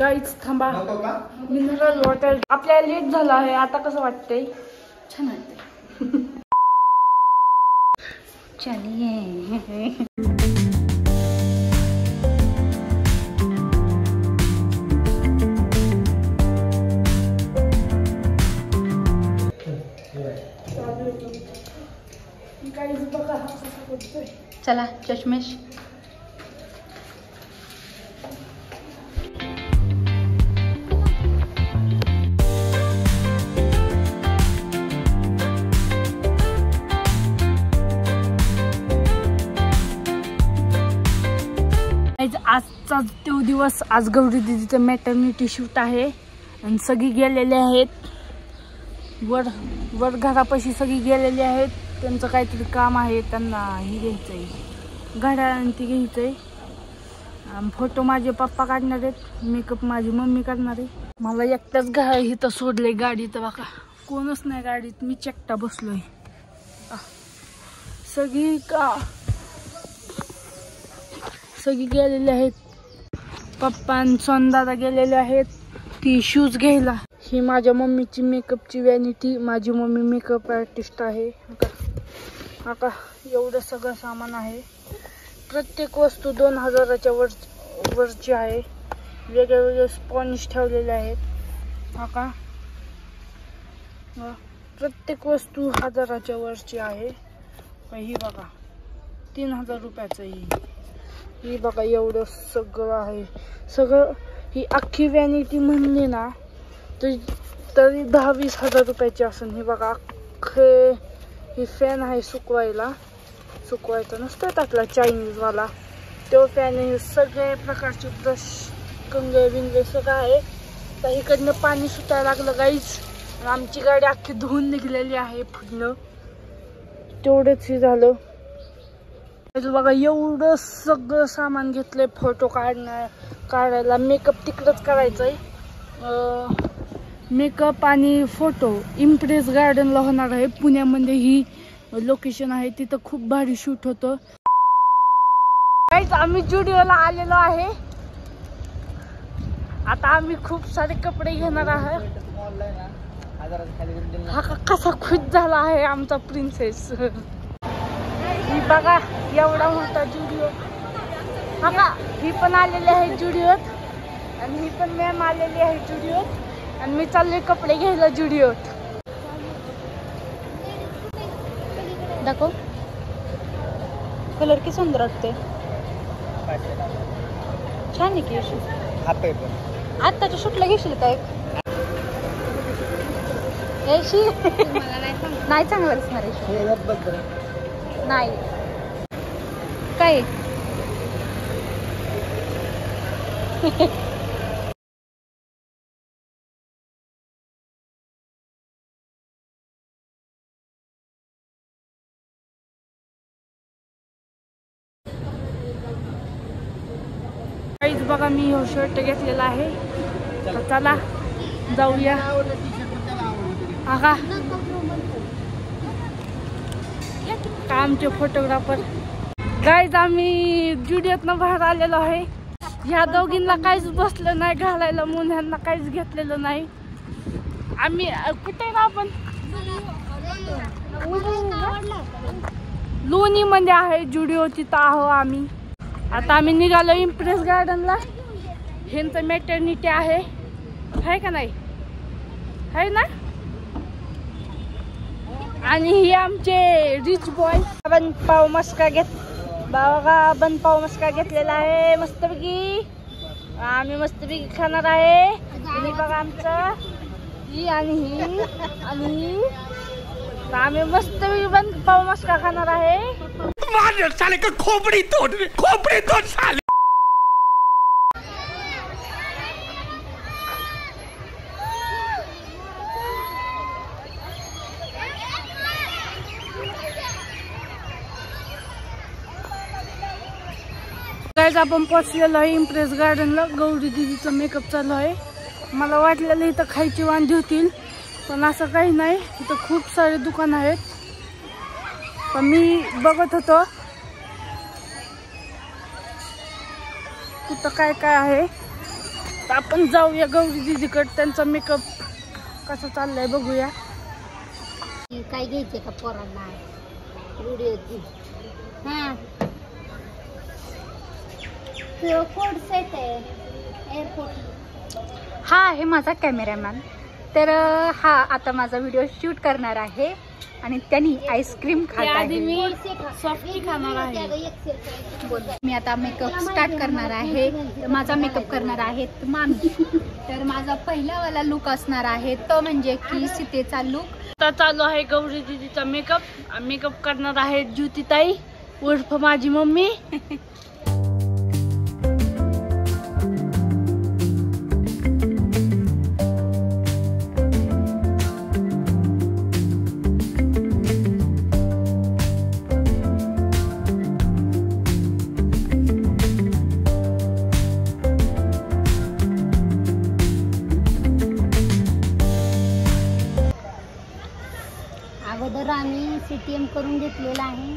गाईच थांबा mineral water आपल्याला late झाला आहे आता कसं वाटतंय छान वाटतंय चलिए चला चष्मेश आजचा तो दिवस आज गौरी दीदीचं मॅटर्निटी शूट आहे आणि सगळी गेलेले आहेत वर घरापाशी सगळी गेलेली आहेत त्यांचं काहीतरी काम आहे त्यांना हे घ्यायचंय घड्याळ आणि ती घ्यायचंय फोटो माझे पप्पा काढणार आहेत मेकअप माझी मम्मी करणार आहे मला एकटाच इथं सोडलंय गाडीत बघा कोणच नाही गाडीत मी चेकटा बसलोय सगळी गेलेले आहेत पप्पा आणि सोनदादा गेलेले आहेत ती शूज घ्यायला ही माझ्या मम्मीची मेकअपची वॅनिटी माझी मम्मी मेकअप आर्टिस्ट आहे आता एवढं सगळं सामान आहे प्रत्येक वस्तू 2000च्या वरची आहे वेगळे वेगळे स्पॉन्ज ठेवलेले आहेत आता प्रत्येक वस्तू 1000च्या वरची आहे ही बघा 3000 रुपयाचं ही बघा एवढं सगळं आहे सगळं ही अख्खी वॅनिटी म्हणली ना तरी 10-20 हजार रुपयाची असेल ही बघा अख्खे ही फॅन आहे सुकवायचा नसतो टाकला चायनीजवाला तो फॅन आहे सगळे प्रकारचे ब्रश कंगळे विंगळे सगळं आहे तर इकडनं पाणी सुटायला लागलं गाईच आमची गाडी अख्खी धुवून निघलेली आहे पुढनं तेवढंच हे झालं बघा एवढं सगळं सामान घेतलंय फोटो काढायला मेकअप तिकडंच करायचंय मेकअप आणि फोटो इम्प्रेस गार्डनला होणार आहे पुण्यामध्ये ही लोकेशन आहे तिथं खूप भारी शूट होतं आम्ही जुडिओला आलेलो आहे आता आम्ही खूप सारे कपडे घेणार आहोत हा कसा खुश झाला आहे आमचा प्रिन्सेस ही बघा एवढा मोठा जुडिओ हा का ही पण आलेली आहे जुडिओत आणि ही पण मॅम आलेली आहे जुडिओत आणि मी चालले कपडे घ्यायला जुडिओत दाखव कलर किती सुंदर वाटते छान आहे की शूट आत्ताच्या शूटला घेशील काय नाही चांगलं दिसणार नाही काय काहीच बघा मी हे शर्ट घेतलेला आहे तर चला जाऊया आमचे फोटोग्राफर गाईज आम्ही जुडिओतनं बाहेर आलेलो आहे ह्या दोघींना काहीच बसलं नाही घालायला म्हणून ह्यांना काहीच घेतलेलं नाही आम्ही कुठे ना आपण लोणी मध्ये आहे जुडिओ तिथं आहो आम्ही आता आम्ही निघालो इम्प्रेस गार्डनला ह्यांचं मॅटर्निटी आहे का नाही आहे ना आणि हे आमचे रिच बॉय बनपाव मस्का बनपाव मस्का घेतलेला आहे मस्तपैकी आम्ही मस्तपैकी खाणार आहे आणि बघा आमचं ही आणि ही आणि आम्ही मस्तपैकी बनपाव मस्का खाणार आहे साले का खोपड़ी तोड़ साले आपण पोचलेलो आहे इम्प्रेस गार्डनला गौरी दीदीचा मेकअप चालू आहे मला वाटलेलं इथं खायची वांधी होतील पण असं काही नाही इथं खूप सारे दुकान आहेत पण मी बघत होतो कुठं काय काय आहे तर आपण जाऊया गौरी दीदीकडे, त्यांचा मेकअप कसा चाललाय बघूया. काय घ्यायचे का पोरांना व्हिडिओची? हा कोड सेट आहे एअरपोर्ट. हा आहे माझा कॅमेरामॅन. तर हा आता माझा व्हिडिओ शूट करणार आहे आणि त्यांनी आईस्क्रीम खात आहे. मी सॉफ्टी खाणार आहे. मी आता मेकअप स्टार्ट करणार आहे. तर माझा मेकअप करणार आहेत मामी. तर माझा पहिलावाला लुक असणार आहे तो म्हणजे की सीतेचा लुक. आता चालू आहे गौरी दीदीचा मेकअप. मेकअप करणार आहे ज्योतिताई उर्फ माझी मम्मी. अगोदर आम्ही CTM करून घेतलेला आहे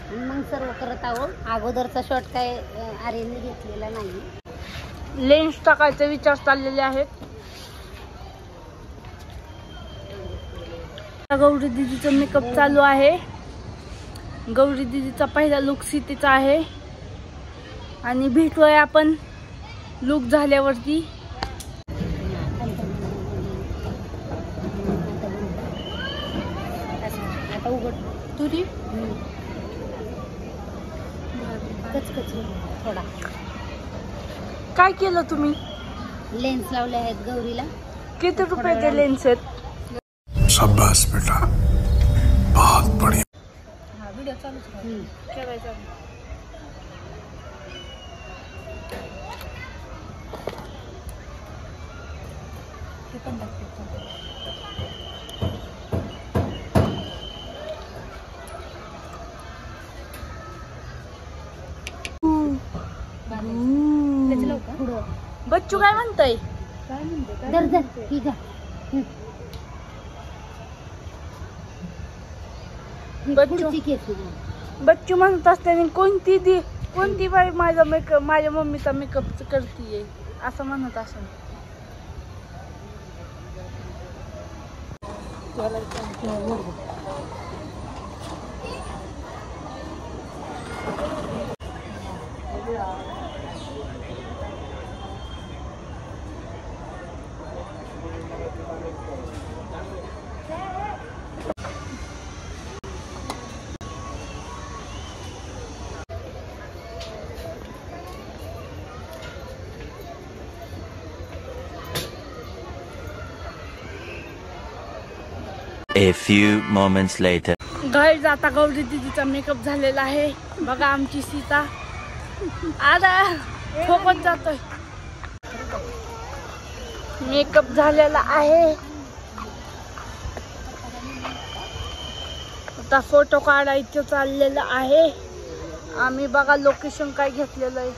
आणि मग सर्व करत आहोत. अगोदरचा शॉट काय आर्यनने घेतलेला नाही. लेन्स टाकायचे विचार चाललेले आहेत. गौरी दीदीचा मेकअप चालू आहे. गौरी दीदीचा पहिला लुक सीतेचा आहे आणि भेटूया आपण लुक झाल्यावरती. आता उघड तुरी कचकच थोडा. काय केलं तुम्ही? लेन्स लावले आहेत गौरीला. किती रुपयाचे लेन्स आहेत? शाबाश बेटा, बहुत बढ़िया. हा व्हिडिओ चालू करायचा. हे पण टाकते. बच्चू काय म्हणताय? दर दर ठीक आहे. बच्चू म्हणत असताना कोणती बाई माझा मेकअप माझ्या मम्मीचा मेकअप करतीये असं म्हणत असेल. A few moments later. Guys आता गौरी दीदीचा मेकअप झालेला आहे. बघा आमची सीता. आता फोकस जातोय. मेकअप झालेला आहे. आता फोटो काढायचं चाललेलं आहे. आम्ही बघा लोकेशन काय घेतलेलं आहे.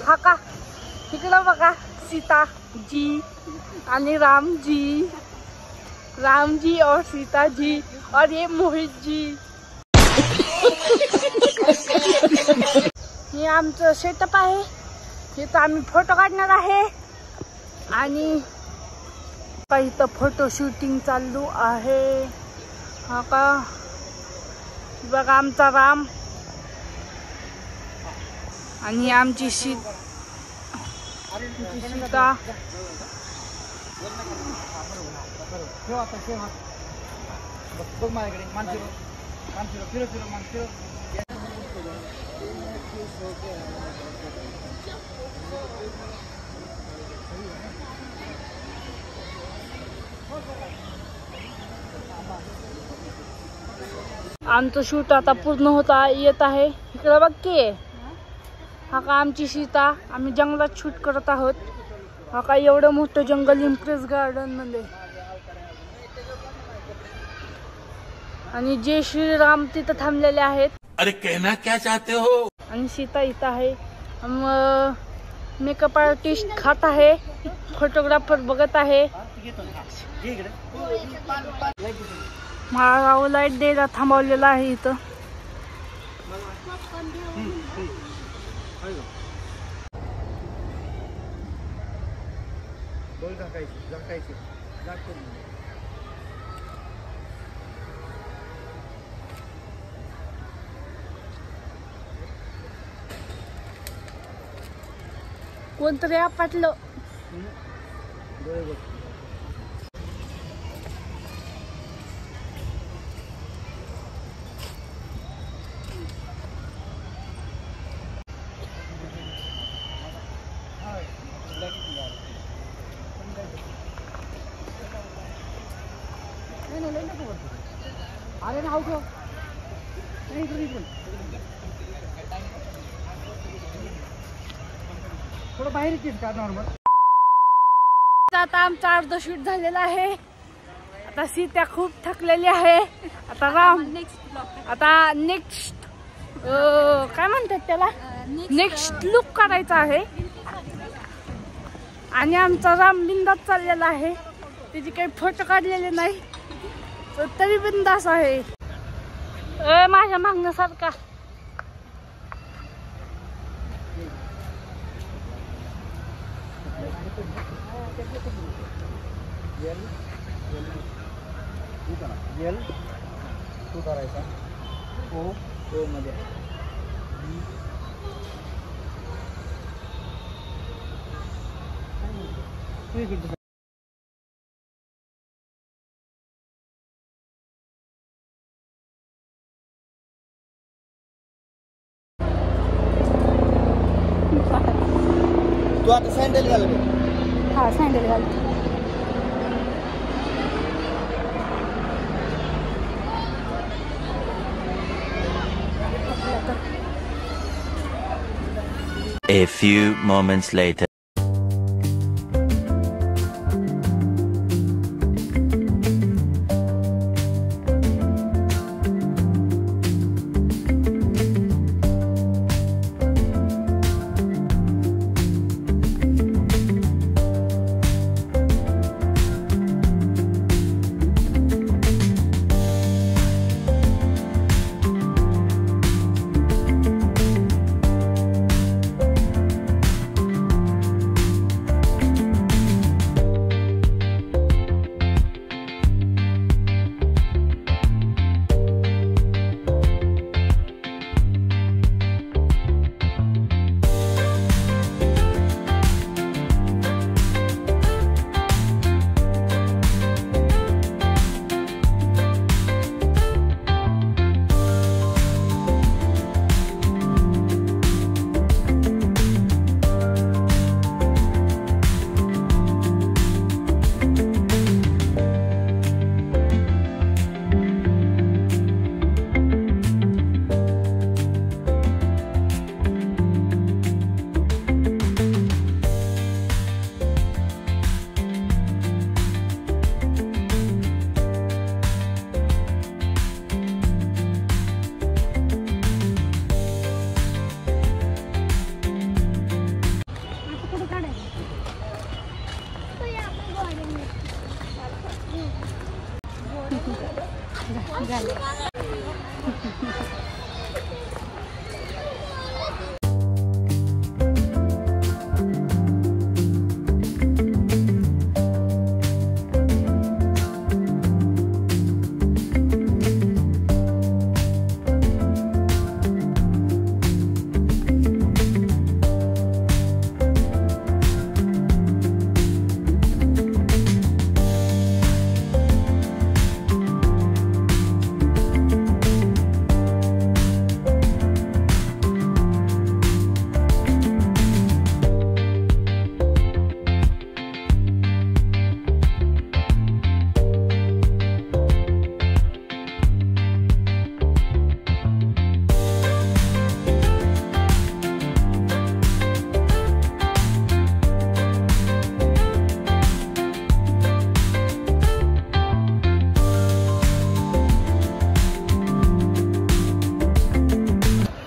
हा का इकडं बघा सीता जी आणि राम जी और सीता जी और ये मोहित जी. हे आमचं सेटअप आहे. हे तर आम्ही फोटो काढणार आहे आणि इथं फोटो शूटिंग चालू आहे. हा का बघा आमचा राम आणि आमची सीता. आमचं शूट आता पूर्ण होता येत आहे. इकडे बघ की हा का आमची सीता. आम्ही जंगलात शूट करत आहोत. हा का एवढं मोठं जंगल इम्प्रेस गार्डन मध्ये. आणि जय श्रीराम तिथं थांबलेले आहेत. अरे कहना क्या चाहते हो? आणि सीता इथं आहे. मेकअप आर्टिस्ट खात आहे. फोटोग्राफर बघत आहे. मला लाईट द्यायला थांबवलेला आहे इथं. कोणतरी आपटलं. थोडं बाहेर येतील का नॉर्मल. आता आमचा अर्ध शूट झालेला आहे. आता सीता खूप थकलेली आहे. आता राम आता नेक्स्ट काय म्हणतात त्याला नेक्स्ट लुक काढायचा आहे. आणि आमचा राम बिंदास चाललेला आहे. त्याची काही फोटो काढलेले नाही तरी बिंदास आहे. माझ्या मागण्यासारखा जेल तू करायचा ओ ओ मध्ये तू आता सँडल घाल. हा सँडल घालते. A few moments later.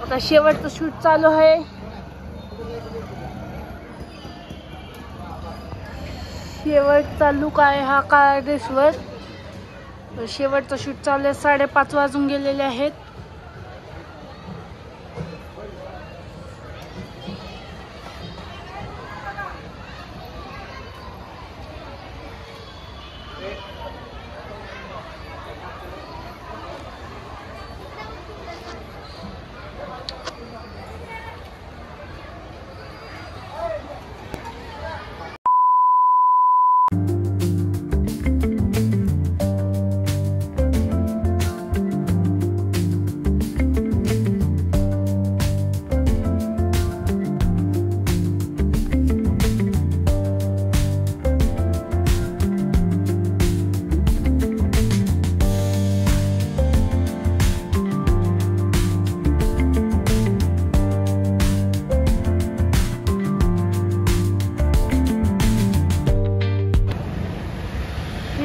आता शेवटचं शूट चालू आहे. शेवटचा लुक आहे हा काळ्या ड्रेसवर. शेवटचा शूट चालू आहे. 5:30 वाजून गेलेले आहेत.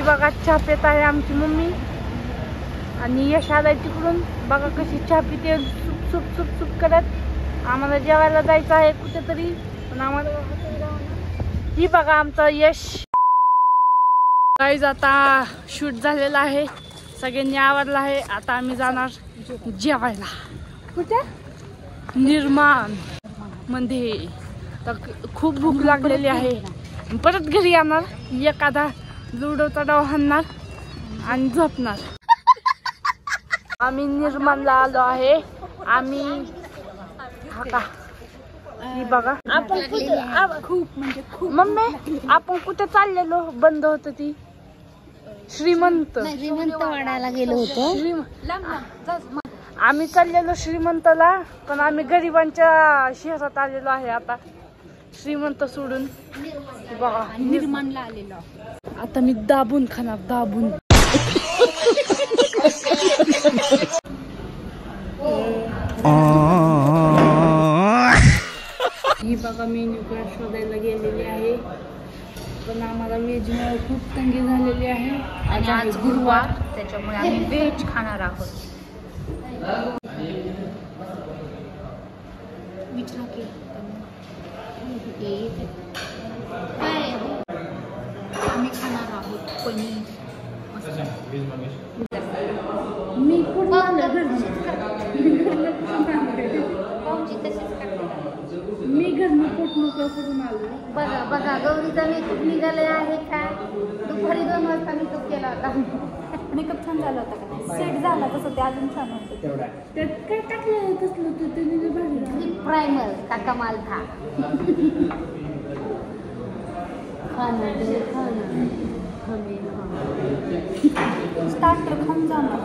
बघा चहा पित आहे आमची मम्मी आणि यश आलाय तिकडून. बघा कशी चहा पिते सुप सुप सुप सुप करत. आम्हाला जेवायला जायचं आहे कुठेतरी, पण आम्हाला ही बघा आमचा यश. गाईज आता शूट झालेला आहे, सगळ्यांनी आवरलं आहे. आता आम्ही जाणार जेवायला कुठे, निर्माण मध्ये. तर खूप भूक लागलेली आहे. परत घरी येणार, एखादा लुडोचा डाव हाणणार आणि झोपणार. आम्ही निर्माणला आलो आहे. आम्ही हा का ही बघा आपण खूप म्हणजे खूप. मम्मी आपण कुठे चाललेलो, बंद होत ती श्रीमंत वाडायला गेलो होतो. आम्ही चाललेलो श्रीमंतला, पण आम्ही गरिबांच्या शहरात आलेलो आहे आता, श्रीमंत सोडून. बघा निर्माणला आलेलो. आता मी दाबून खाणार, दाबून. ही बघा मेन्यू कार्ड शोधायला गेलेली आहे, पण आम्हाला व्हेज मुळे खूप तंगी झालेली आहे. आणि आज गुरुवार, त्याच्यामुळे आम्ही व्हेज खाणार आहोत. विचारा की आम्ही खाणार आहोत पनीर. मी कुठं मी घरनं पोट मोकळं करून आलो. बघा बघा गौरीचा मेकअप निघाले आहे का. दुपारी 2 वाजता मेकअप केला होता. मेकअप छान झाला होता का, सेट झाला तसं ते अजून छान होतं. त्यात काय टाकलं तसलं तू, ते भारी प्रायमर काका माल था. स्टार्टर खाऊन जाणार.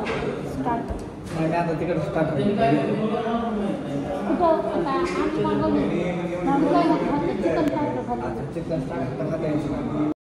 स्टार्टर तिकडे स्टार्ट चिकन चिकन स्टार्ट